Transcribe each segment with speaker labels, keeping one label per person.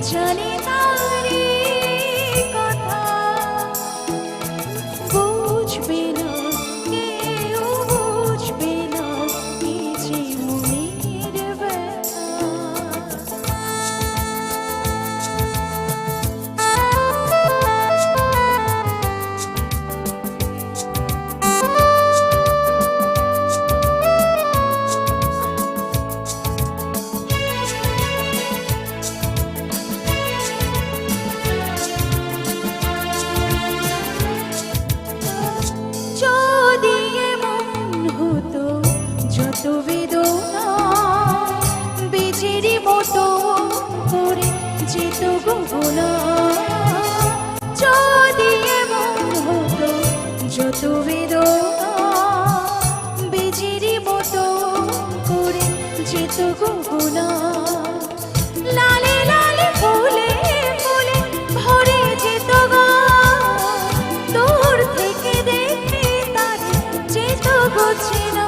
Speaker 1: জানে তারি কথা বুঝবে না কেউ বুঝবে না এই যে মনের ব্যথা যত বেদনা বীজেরই মতো করে যেত গহনা যদি এমন হতো যত বেদনা বীজেরই মতো করে যেত গহনা লালে লালে ফুলে ফুলে ভরে যেত গা দূর থেকে দেখে তার যেত গোছে না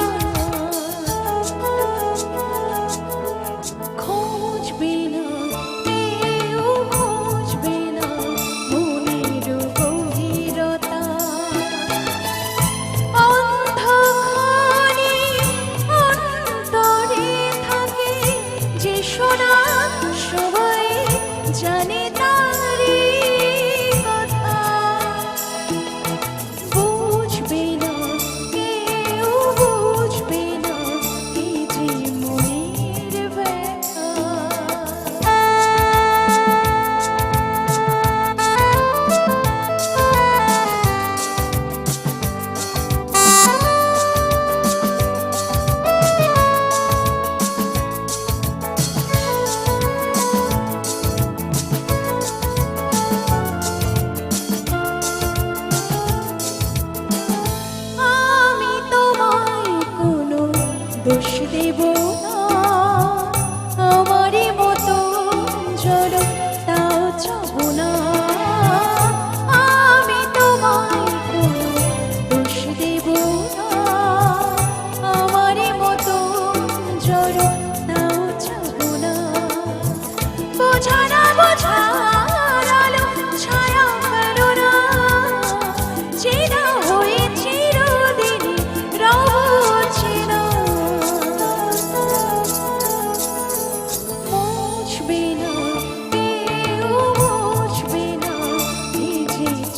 Speaker 1: জানে তারি কথা বুঝবে না কেউ বুঝবে না এই যে মনের ব্যথা দোষ দেব না আমারই মতো জল তাও চাব না আমি তোমায় কোনো দোষ দেব না আমারই মতো জল তাও চাব না বোঝা না বোঝার আলো ছায়া ফেলো না চেনা হয়ে চিরদিনই রয়েছে না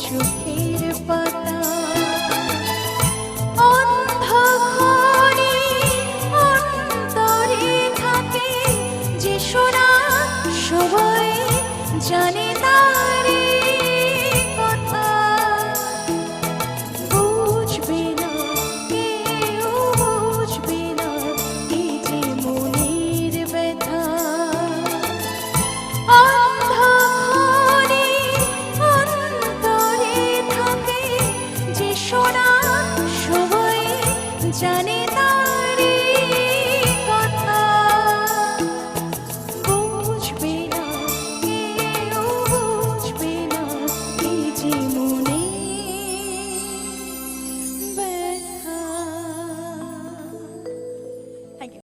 Speaker 1: চোখের পাতা অন্ধকারে অন্তরে থাকে যে সোনা সবাই জানে তারি কথা বুঝবে না কেউ বুঝবে না এই যে মনের ব্যথা জানে